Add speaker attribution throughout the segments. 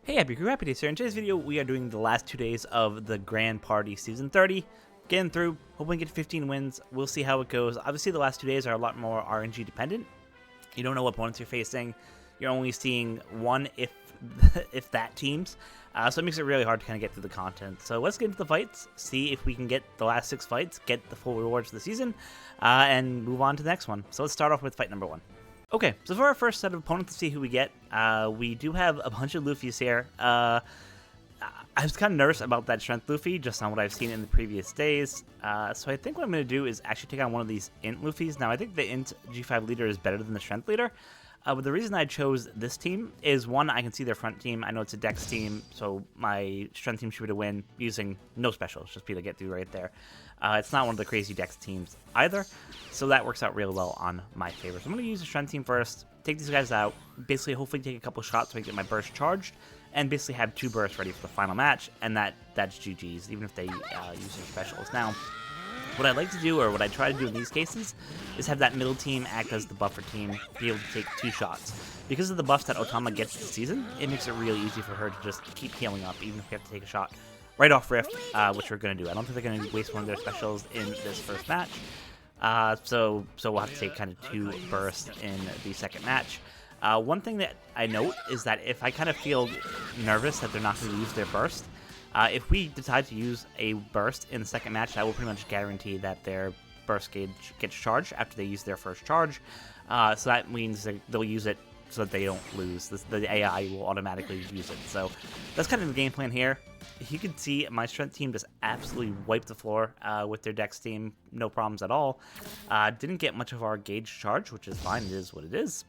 Speaker 1: Hey, HappiDaze here. In today's video, we are doing the last 2 days of the Grand Party Season 30. Getting through, hoping we get 15 wins. We'll see how it goes. Obviously, the last 2 days are a lot more RNG dependent. You don't know what opponents you're facing. You're only seeing one, if that, teams. So it makes it really hard to kind of get through the content. So let's get into the fights, see if we can get the last 6 fights, get the full rewards for the season, and move on to the next one. So let's start off with fight number 1. Okay, so for our first set of opponents to see who we get, we do have a bunch of Luffys here. I was kind of nervous about that Strength Luffy, just on what I've seen in the previous days. So I think what I'm going to do is actually take on one of these Int Luffys. Now, I think the Int G5 leader is better than the Strength leader. But the reason I chose this team is, one, I can see their front team. I know it's a Dex team, so my Strength team should be to win using no specials, just be to get through right there. It's not one of the crazy Dex teams either, so that works out really well on my favor. So I'm going to use the Strength team first, take these guys out, basically hopefully take a couple shots so I can get my burst charged, and basically have 2 bursts ready for the final match, and that's GG's, even if they use their specials. Now, what I like to do, or what I try to do in these cases, is have that middle team act as the buffer team, be able to take 2 shots. Because of the buffs that Otama gets this season, it makes it really easy for her to just keep healing up, even if we have to take a shot right off Rift, which we're going to do. I don't think they're going to waste one of their specials in this first match. So we'll have to take kind of 2 bursts in the second match. One thing that I note is that if I kind of feel nervous that they're not going to use their burst, if we decide to use a burst in the second match, that will pretty much guarantee that their burst gauge gets charged after they use their first charge. So that means that they'll use it so that they don't lose. The AI will automatically use it. So that's kind of the game plan here. You can see my Strength team just absolutely wiped the floor with their Dex team. No problems at all. Didn't get much of our gauge charge, which is fine. It is what it is.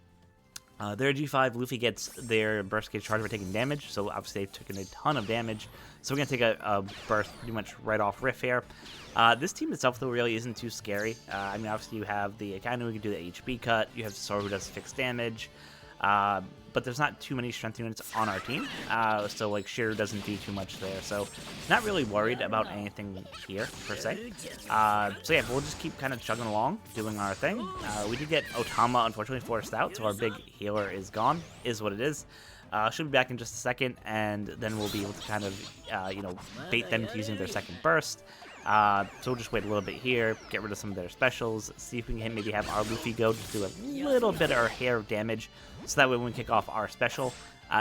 Speaker 1: Their G5, Luffy gets their burst gauge charge by taking damage, so obviously they've taken a ton of damage. So we're going to take a burst pretty much right off Riff here. This team itself, though, really isn't too scary. I mean, obviously you have the Akainu who can do the HP cut, you have Sora who does fixed damage, but there's not too many strength units on our team, so like Shiru doesn't do too much there, so not really worried about anything here, per se. So yeah, we'll just keep kind of chugging along, doing our thing. We did get Otama, unfortunately, forced out, so our big healer is gone, is what it is. Should be back in just a second, and then we'll be able to kind of, bait them into using their second burst. So we'll just wait a little bit here, get rid of some of their specials, see if we can maybe have our Luffy go just do a little bit or a hair of damage, so that way when we kick off our special,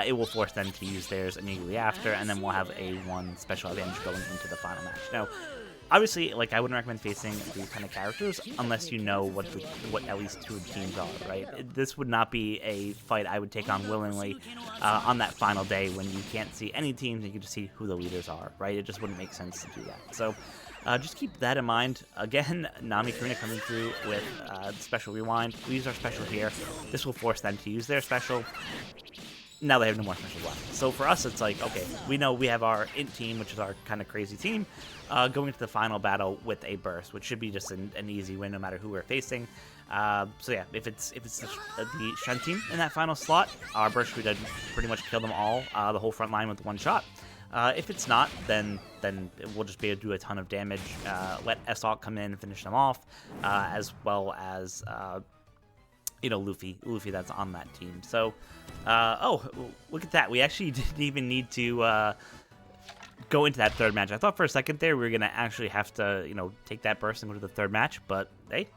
Speaker 1: it will force them to use theirs immediately after, and then we'll have a 1 special advantage going into the final match. Now, obviously, like, I wouldn't recommend facing these kind of characters unless you know what at least 2 teams are, right? This would not be a fight I would take on willingly on that final day when you can't see any teams and you can just see who the leaders are, right? It just wouldn't make sense to do that. So just keep that in mind. Again, Nami Karina coming through with special rewind. We use our special here. This will force them to use their special. Now they have no more specials left. So for us, it's like, okay, we know we have our Int team, which is our kind of crazy team, going into the final battle with a burst, which should be just an easy win no matter who we're facing. So yeah, if it's the Shen team in that final slot, our burst should pretty much kill them all, the whole front line with 1 shot. If it's not, then we'll just be able to do a ton of damage, let S-Alt come in and finish them off, as well as Luffy that's on that team. So, oh, look at that. We actually didn't even need to go into that third match. I thought for a second there we were going to actually have to, take that burst and go to the third match, but hey,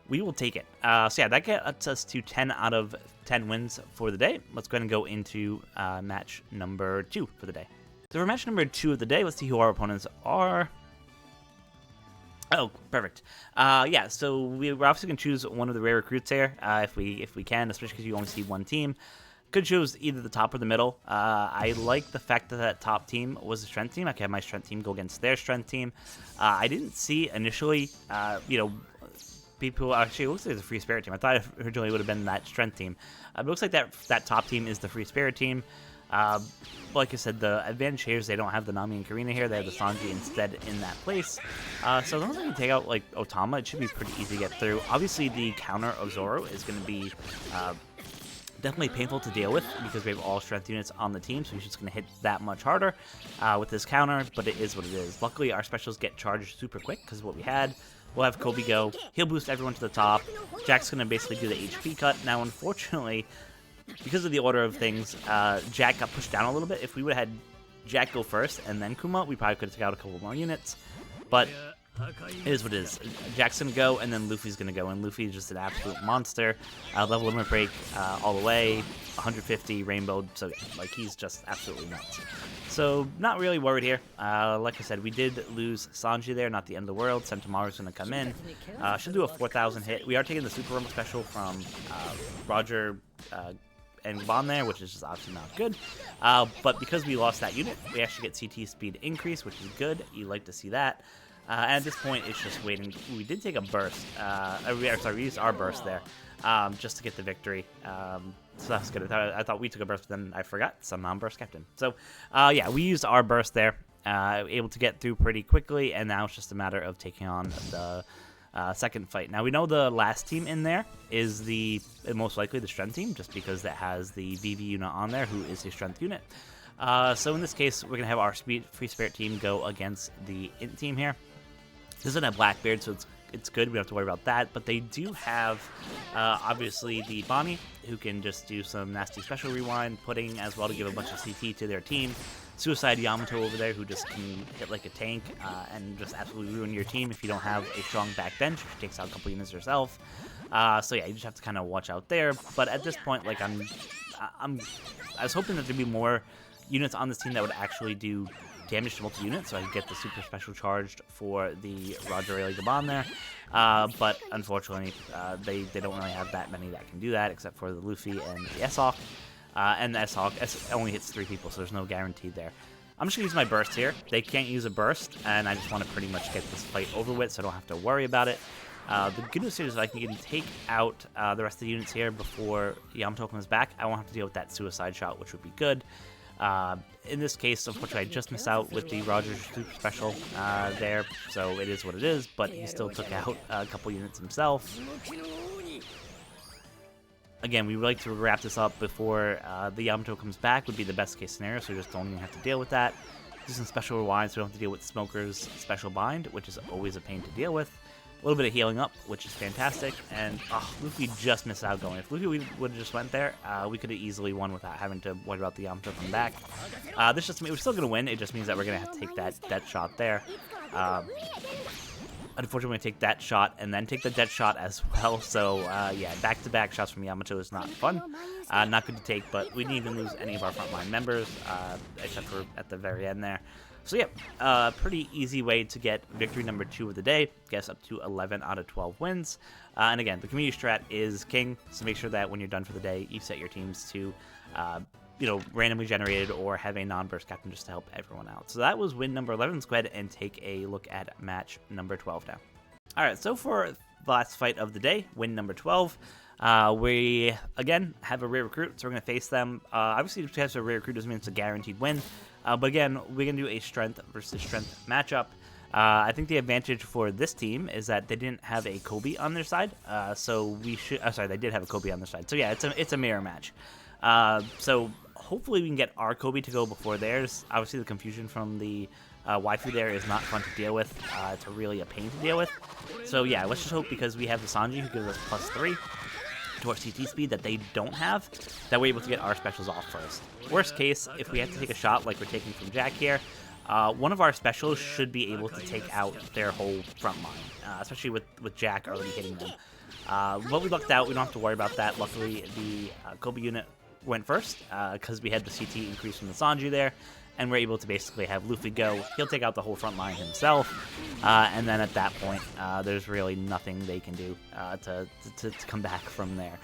Speaker 1: we will take it. So yeah, that gets us to 10 out of 10 wins for the day. Let's go ahead and go into match number 2 for the day. So for match number 2 of the day, let's see who our opponents are. Oh, perfect. Yeah, so we're obviously going to choose one of the rare recruits here, if we can, especially because you only see 1 team. Could choose either the top or the middle. I like the fact that that top team was the strength team. I can have my strength team go against their strength team. I didn't see initially, people actually, it looks like it's a free spirit team. I thought it originally would have been that strength team. But it looks like that top team is the free spirit team. Like I said, the advantage here is they don't have the Nami and Karina here. They have the Sanji instead in that place. So as long as I can take out, like, Otama, it should be pretty easy to get through. Obviously, the counter of Zoro is going to be definitely painful to deal with because we have all strength units on the team, so he's just going to hit that much harder with this counter, but it is what it is. Luckily, our specials get charged super quick because of what we had. We'll have Kobe go. He'll boost everyone to the top. Jack's going to basically do the HP cut. Now, unfortunately, because of the order of things, Jack got pushed down a little bit. If we would have had Jack go first and then Kuma, we probably could have took out a couple more units. But it is what it is. Jack's going to go, and then Luffy's going to go, and Luffy is just an absolute monster. Level limit break all the way, 150 rainbow, so like he's just absolutely nuts. So not really worried here. Like I said, we did lose Sanji there, not the end of the world. Sentamaru's going to come in. Should do a 4,000 hit. We are taking the Super Rumble special from Roger and Bond there, which is just obviously not good. But because we lost that unit, we actually get CT speed increase, which is good. You like to see that. And at this point, it's just waiting. We did take a burst. We used our burst there just to get the victory. So that's good. I thought we took a burst, but then I forgot. Some non-burst captain. So, yeah, we used our burst there. Able to get through pretty quickly, and now it's just a matter of taking on the second fight. Now, we know the last team in there is most likely the strength team, just because that has the VV unit on there, who is a strength unit. So in this case, we're going to have our Free Spirit team go against the Int team here. This doesn't have Blackbeard, so it's good. We don't have to worry about that. But they do have, obviously, the Bonnie, who can just do some nasty special rewind, pudding as well to give a bunch of CT to their team. Suicide Yamato over there, who just can hit like a tank and just absolutely ruin your team if you don't have a strong backbench. She takes out a couple units herself. So yeah, you just have to kind of watch out there. But at this point, like I was hoping that there'd be more units on this team that would actually do damage to multi-units, so I could get the super special charged for the Roger Rayleigh Gaban there. But unfortunately, they don't really have that many that can do that, except for the Luffy and the S-Hawk. And the S-Hawk only hits 3 people, so there's no guarantee there. I'm just going to use my burst here. They can't use a burst, and I just want to pretty much get this fight over with, so I don't have to worry about it. The good news here is that I can take out the rest of the units here before Yamato comes back. I won't have to deal with that suicide shot, which would be good. In this case, unfortunately, I just missed out with the Roger Super Special there, so it is what it is, but he still took out a couple units himself. Again, we would like to wrap this up before the Yamato comes back, would be the best case scenario, so we just don't even have to deal with that. Do some special rewinds, so we don't have to deal with Smoker's special bind, which is always a pain to deal with. A little bit of healing up, which is fantastic, and Luffy just missed out going. If Luffy would have just went there, we could have easily won without having to worry about the Yamato coming back. This just means we're still going to win, it just means that we're going to have to take that shot there. Unfortunately, we're going to take that shot and then take the dead shot as well, so yeah, back-to-back shots from Yamato is not fun. Not good to take, but we didn't even lose any of our frontline members, except for at the very end there. So yeah, pretty easy way to get victory number 2 of the day. Gets up to 11 out of 12 wins. And again, the community strat is king, so make sure that when you're done for the day, you set your teams to, randomly generated or have a non-burst captain just to help everyone out. So that was win number 11. Let's go ahead and take a look at match number 12 now. All right, so for the last fight of the day, win number 12. We, again, have a rare recruit, so we're going to face them. Obviously, because a rare recruit doesn't mean it's a guaranteed win. But again, we're going to do a strength versus strength matchup. I think the advantage for this team is that they didn't have a Kobe on their side. So we should... sorry, they did have a Kobe on their side. So yeah, it's a mirror match. So hopefully we can get our Kobe to go before theirs. Obviously, the confusion from the waifu there is not fun to deal with. It's really a pain to deal with. So yeah, let's just hope, because we have the Sanji who gives us +3 to our CT speed that they don't have, that we're able to get our specials off first. Worst case, if we have to take a shot like we're taking from Jack here, one of our specials should be able to take out their whole front line, especially with Jack already hitting them. But we lucked out, we don't have to worry about that. Luckily, the Kobe unit went first, because we had the CT increase from the Sanji there, and we're able to basically have Luffy go. He'll take out the whole front line himself, and then at that point, there's really nothing they can do to come back from there.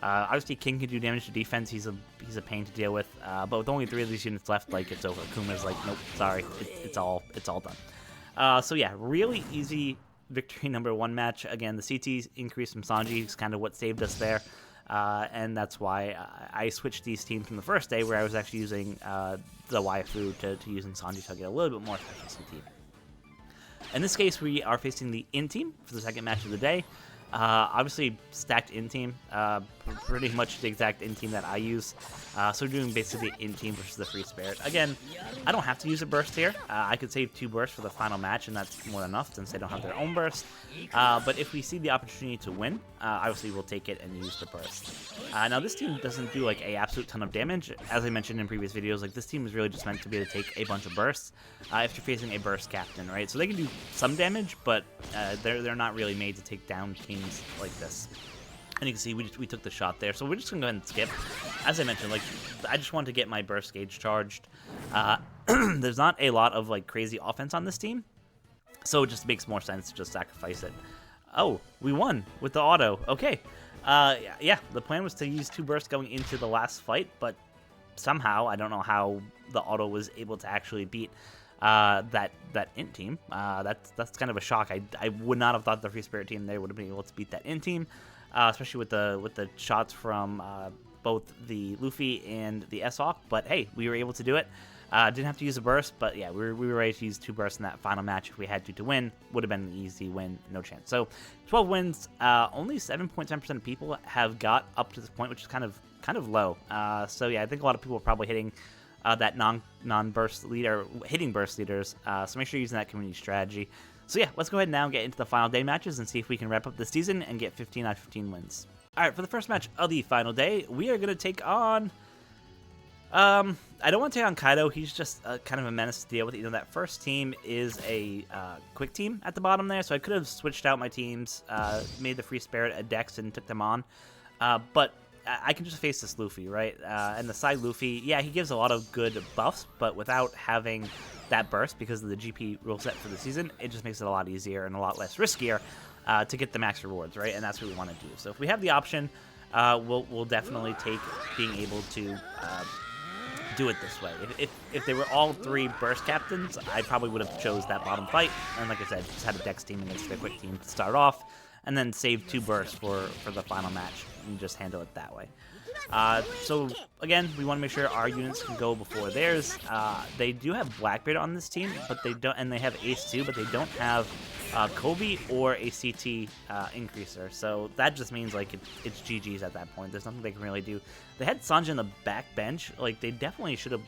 Speaker 1: Obviously, King can do damage to defense. He's a pain to deal with, but with only 3 of these units left, like, it's over. Kuma's like, nope, sorry, it's all done. So yeah, really easy victory number 1 match. Again, the CT increase from Sanji is kind of what saved us there. And that's why I switched these teams from the first day, where I was actually using the waifu to using Sanji, so I get a little bit more special CT. In this case, we are facing the Int team for the second match of the day. Obviously, stacked in team, pretty much the exact in team that I use. So we're doing basically in team versus the free spirit. Again, I don't have to use a burst here. I could save 2 bursts for the final match, and that's more than enough since they don't have their own burst. But if we see the opportunity to win, obviously we'll take it and use the burst. Now this team doesn't do like a absolute ton of damage. As I mentioned in previous videos, like this team is really just meant to be able to take a bunch of bursts if you're facing a burst captain, right? So they can do some damage, but they're not really made to take down teams like this. And you can see we took the shot there, so we're just gonna go ahead and skip. As I mentioned, like I just wanted to get my burst gauge charged. There's not a lot of like crazy offense on this team, so it just makes more sense to just sacrifice it. Oh, we won with the auto. Okay. Yeah, the plan was to use 2 bursts going into the last fight, but somehow I don't know how the auto was able to actually beat that int team. That's kind of a shock. I would not have thought the free spirit team there would have been able to beat that int team, especially with the shots from both the Luffy and the S-Hawk. But hey, we were able to do it. Didn't have to use a burst, but yeah, we were ready to use 2 bursts in that final match if we had to win. Would have been an easy win, no chance. So 12 wins. Only 7.7% of people have got up to this point, which is kind of low. So yeah, I think a lot of people are probably hitting that non-burst leader, hitting burst leaders. So make sure you're using that community strategy. So yeah, let's go ahead now and get into the final day matches and see if we can wrap up the season and get 15 out of 15 wins. All right, for the first match of the final day, we are gonna take on. I don't want to take on Kaido. He's just kind of a menace to deal with. You know, that first team is a quick team at the bottom there, so I could have switched out my teams, made the free spirit a Dex and took them on. But I can just face this Luffy, right? And the side Luffy, yeah, he gives a lot of good buffs, but without having that burst because of the GP rule set for the season, it just makes it a lot easier and a lot less riskier to get the max rewards, right? And that's what we want to do. So if we have the option, we'll definitely take being able to do it this way. If they were all 3 burst captains, I probably would have chose that bottom fight. And like I said, just had a Dex team against the quick team to start off, and then save 2 bursts for the final match and just handle it that way. So again, we want to make sure our units can go before theirs. They do have Blackbeard on this team, but they don't, and they have Ace too, but they don't have Kobe or a CT increaser. So that just means like it's GG's at that point. There's nothing they can really do. They had Sanji in the back bench. Like they definitely should have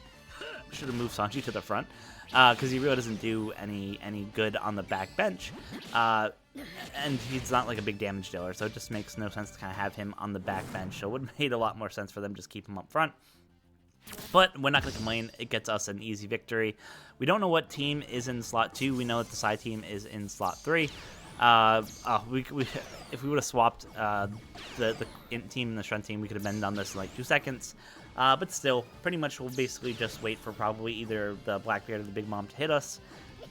Speaker 1: moved Sanji to the front because he really doesn't do any good on the back bench. And he's not like a big damage dealer, so it just makes no sense to kind of have him on the back bench. So it would have made a lot more sense for them to just keep him up front. But we're not going to complain. It gets us an easy victory. We don't know what team is in slot 2. We know that the side team is in slot 3. If we would have swapped the int team and the shrun team, we could have been done this in like 2 seconds. But still, pretty much we'll basically just wait for probably either the Blackbeard or the Big Mom to hit us,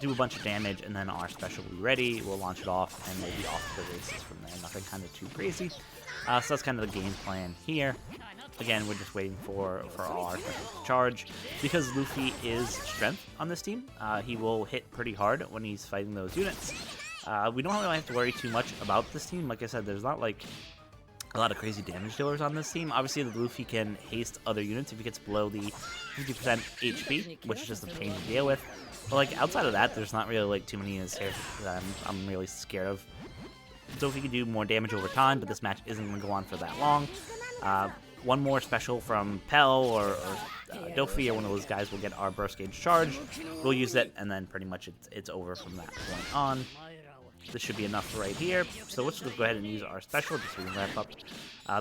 Speaker 1: do a bunch of damage, and then our special will be ready. We'll launch it off, and we'll be off to the races from there. Nothing kind of too crazy. So that's kind of the game plan here. Again, we're just waiting for our special to charge. Because Luffy is strength on this team, he will hit pretty hard when he's fighting those units. We don't really have to worry too much about this team. Like I said, there's not like a lot of crazy damage dealers on this team. Obviously, the Luffy can haste other units if he gets below the 50% HP, which is just a pain to deal with. But like outside of that, there's not really like too many units here that I'm really scared of. So if he can do more damage over time, but this match isn't going to go on for that long. One more special from Pell or Dofi or one of those guys will get our burst gauge charged. We'll use it, and then pretty much it's over from that point on. This should be enough right here. So let's just go ahead and use our special just so we can wrap up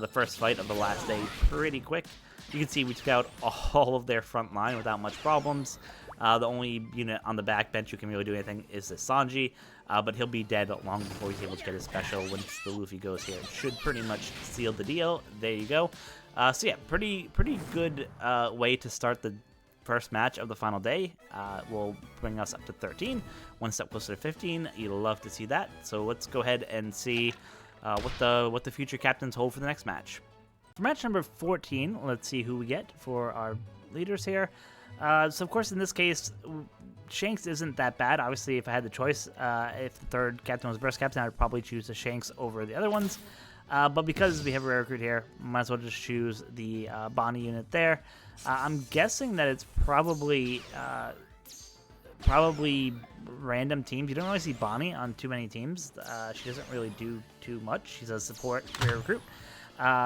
Speaker 1: the first fight of the last day pretty quick. You can see we took out all of their front line without much problems. The only unit on the back bench who can really do anything is the Sanji, but he'll be dead long before he's able to get his special once the Luffy goes here. It should pretty much seal the deal. There you go. So yeah, pretty good way to start the first match of the final day. Will bring us up to 13, one step closer to 15. You'll love to see that. So let's go ahead and see what the future captains hold for the next match. For match number 14, let's see who we get for our leaders here. So of course in this case, Shanks isn't that bad. Obviously, if I had the choice, if the third captain was burst captain, I would probably choose the Shanks over the other ones. But because we have a rare recruit here, might as well just choose the Bonnie unit there. I'm guessing that it's probably probably random teams. You don't really see Bonnie on too many teams. She doesn't really do too much. She's a support career recruit.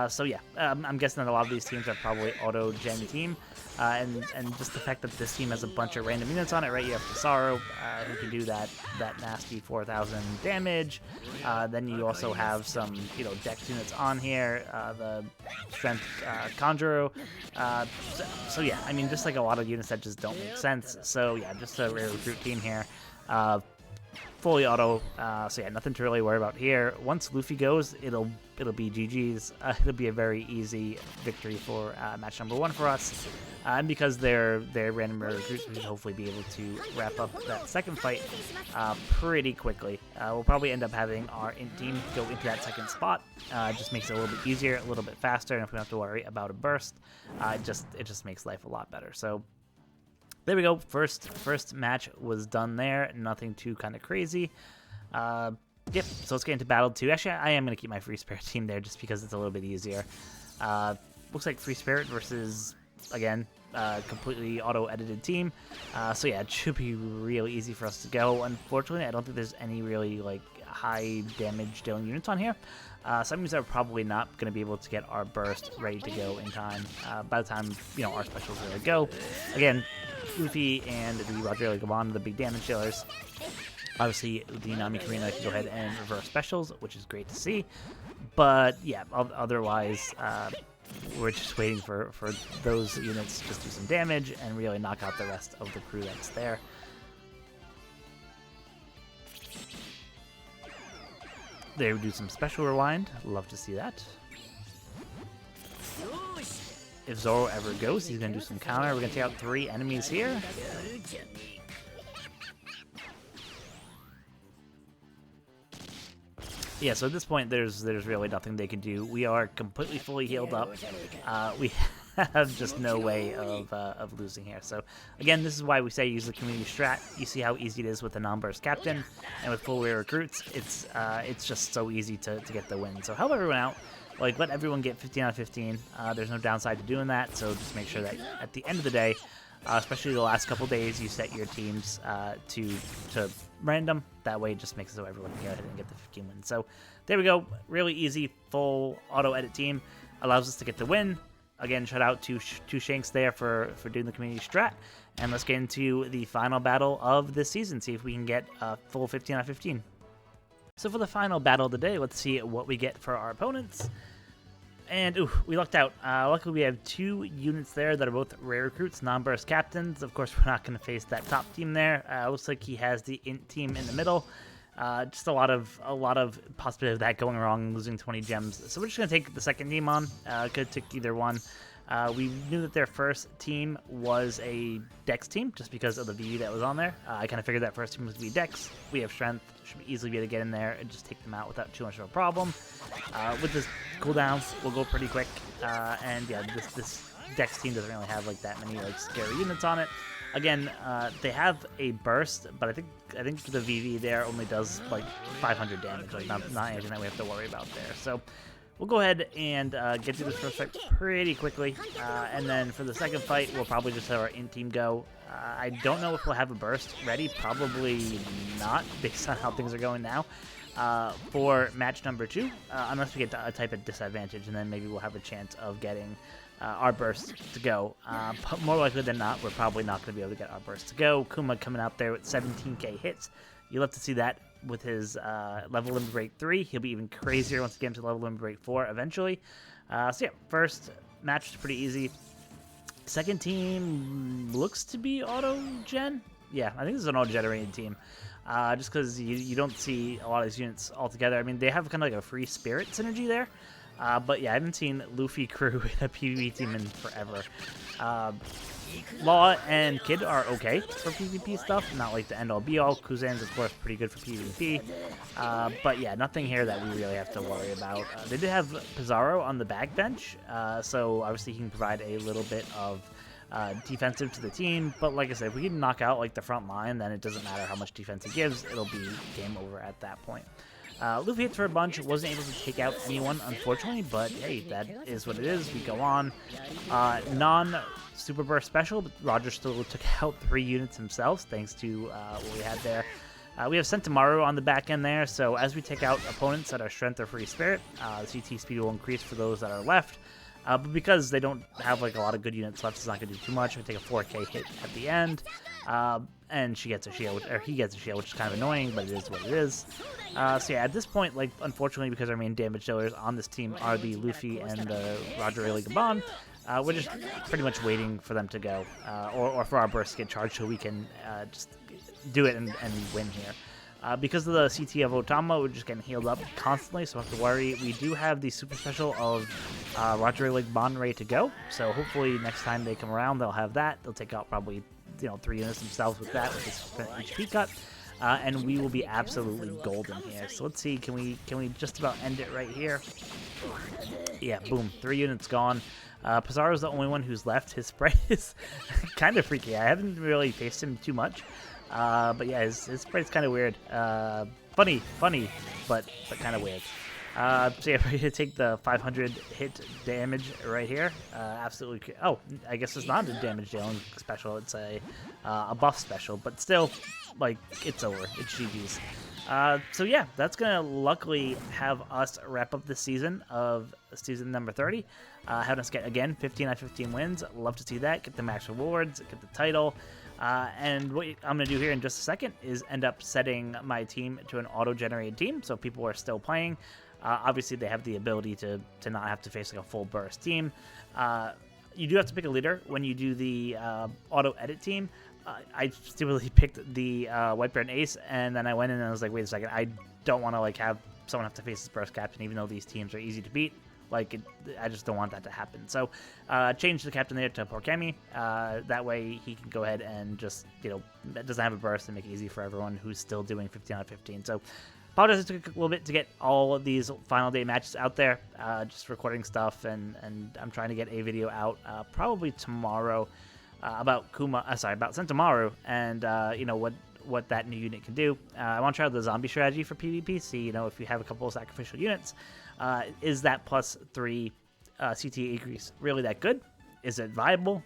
Speaker 1: So yeah, I'm guessing that a lot of these teams are probably auto-gen team, and just the fact that this team has a bunch of random units on it, right? You have Pizarro, who can do that nasty 4,000 damage. Then you also have some, dex units on here, the Strength Conjuro. So yeah, I mean, just like a lot of units that just don't make sense. So yeah, just a rare recruit team here. Fully auto, so yeah, nothing to really worry about here. Once Luffy goes, it'll be GG's. It'll be a very easy victory for match number 1 for us. And because they're random recruits, we should hopefully be able to wrap up that second fight pretty quickly. We'll probably end up having our int team go into that second spot. It just makes it a little bit easier, a little bit faster, and if we don't have to worry about a burst, it just makes life a lot better. So there we go. First match was done there. Nothing too kind of crazy. Yep. So let's get into battle 2. Actually, I am going to keep my Free Spirit team there just because it's a little bit easier. Looks like Free Spirit versus, again, completely auto-edited team. So yeah, it should be real easy for us to go. Unfortunately, I don't think there's any really like high damage dealing units on here. So that means that we're probably not going to be able to get our burst ready to go in time. By the time our specials are ready to go. Again, Luffy and the Roger Gaban, the big damage dealers. Obviously, the Nami Karina can go ahead and reverse specials, which is great to see. But yeah, otherwise, we're just waiting for those units to just do some damage and really knock out the rest of the crew that's there. They would do some special rewind. Love to see that. If Zoro ever goes, he's going to do some counter. We're going to take out 3 enemies here. Yeah, so at this point, there's really nothing they can do. We are completely fully healed up. We have just no way of losing here. So again, this is why we say use the community strat. You see how easy it is with a non-burst captain, and with full rare recruits, it's just so easy to get the win. So help everyone out. Like, let everyone get 15 out of 15. There's no downside to doing that, so just make sure that at the end of the day, especially the last couple days, you set your teams to random. That way it just makes it so everyone can go ahead and get the 15 wins. So there we go. Really easy, full auto-edit team. Allows us to get the win. Again, shout out to Shanks there for doing the community strat. And let's get into the final battle of this season. See if we can get a full 15 out of 15. So for the final battle of the day, let's see what we get for our opponents. And, ooh, we lucked out. Luckily, we have 2 units there that are both rare recruits, non-burst captains. Of course, we're not going to face that top team there. Looks like he has the int team in the middle. Just a lot of possibility of that going wrong, losing 20 gems. So we're just going to take the second team on. Could take either one. We knew that their first team was a Dex team, just because of the VV that was on there. I kind of figured that first team was going to be Dex. We have Strength. Should easily be able to get in there and just take them out without too much of a problem. With this cooldown, we'll go pretty quick. And yeah, this Dex team doesn't really have like that many like scary units on it. Again, they have a burst, but I think the VV there only does like 500 damage, like not anything that we have to worry about there. So we'll go ahead and get through this first fight pretty quickly, and then for the second fight, we'll probably just have our int team go. I don't know if we'll have a burst ready. Probably not, based on how things are going now. For match number 2, unless we get a type of disadvantage, and then maybe we'll have a chance of getting our burst to go. But more likely than not, we're probably not going to be able to get our burst to go. Kuma coming out there with 17k hits. You'll have to see that with his level limit break 3. He'll be even crazier once we get him to level limit break 4 eventually. So yeah, first match is pretty easy. Second team looks to be auto-gen. Yeah, I think this is an auto-generated team. Just because you don't see a lot of these units all together. I mean, they have kind of like a free spirit synergy there. But yeah, I haven't seen Luffy crew in a PvP team in forever. Law and Kid are okay for PvP stuff, not like the end-all be-all. Kuzan's, of course, pretty good for PvP. But yeah, nothing here that we really have to worry about. They did have Pizarro on the backbench, so obviously he can provide a little bit of defensive to the team. But like I said, if we can knock out like the front line, then it doesn't matter how much defense he gives. It'll be game over at that point. Luffy hits for a bunch, wasn't able to take out anyone, unfortunately, but hey, that is what it is. We go on. Non-Super Burst special, but Roger still took out 3 units himself, thanks to what we had there. We have Sentomaru on the back end there, so as we take out opponents that are Strength or Free Spirit, the CT speed will increase for those that are left. But because they don't have like a lot of good units left, it's not going to do too much. We take a 4K hit at the end, and she gets a shield, or he gets a shield, which is kind of annoying, but it is what it is. So yeah, at this point, like unfortunately, because our main damage dealers on this team are the Luffy and the Roger Rayleigh Gabon, we're just pretty much waiting for them to go, or for our burst to get charged so we can just do it and win here. Because of the CT of Otama, we're just getting healed up constantly, so don't have to worry. We do have the super special of Roger Rayleigh Gabon ready to go, so hopefully next time they come around, they'll have that. They'll take out probably 3 units themselves with that, with this HP cut, and we will be absolutely golden here. So let's see, can we just about end it right here? Yeah, boom, 3 units gone. Pizarro's the only one who's left. His sprite is kind of freaky. I haven't really faced him too much. But yeah, his sprite's kind of weird. Funny, but kind of weird. So yeah, we're going to take the 500 hit damage right here. Absolutely. Oh, I guess it's not a damage dealing special. It's a buff special, but still, like, it's over. It's GG's. So yeah, that's going to luckily have us wrap up this season of season number 30. Having us get, again, 15 out of 15 wins. Love to see that. Get the max rewards, get the title. And what I'm going to do here in just a second is end up setting my team to an auto-generated team, so people are still playing. Obviously, they have the ability to not have to face like a full burst team. You do have to pick a leader when you do the auto-edit team. I stupidly picked the White Bear and Ace, and then I went in and I was like, wait a second, I don't want to like have someone have to face this burst captain, even though these teams are easy to beat. Like, I just don't want that to happen. So, change the captain there to Porkami. That way, he can go ahead and just, doesn't have a burst and make it easy for everyone who's still doing 15 out of 15. So, apologize, it took a little bit to get all of these final day matches out there. Just recording stuff, and I'm trying to get a video out probably tomorrow about Sentomaru and, what that new unit can do. I want to try out the zombie strategy for PvP, see, if you have a couple of sacrificial units, is that +3 CTA increase really that good? Is it viable?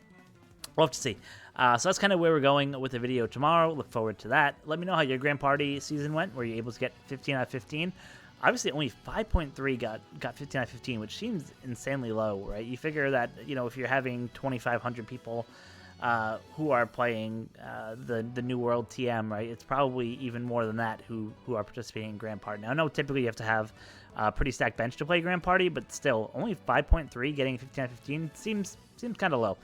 Speaker 1: We'll have to see. So that's kind of where we're going with the video tomorrow. Look forward to that. Let me know how your Grand Party season went. Were you able to get 15 out of 15? Obviously, only 5.3 got 15 out of 15, which seems insanely low, right? You figure that, if you're having 2,500 people who are playing the New World TM, right? It's probably even more than that who are participating in Grand Party. Now, I know typically you have to have a pretty stacked bench to play Grand Party, but still, only 5.3 getting 15 out of 15 seems kind of low.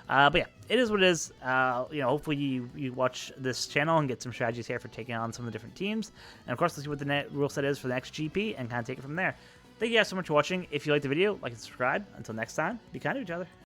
Speaker 1: But yeah, it is what it is. Hopefully you watch this channel and get some strategies here for taking on some of the different teams. And of course, let's see what the rule set is for the next GP and kind of take it from there. Thank you guys so much for watching. If you liked the video, like and subscribe. Until next time, be kind to each other.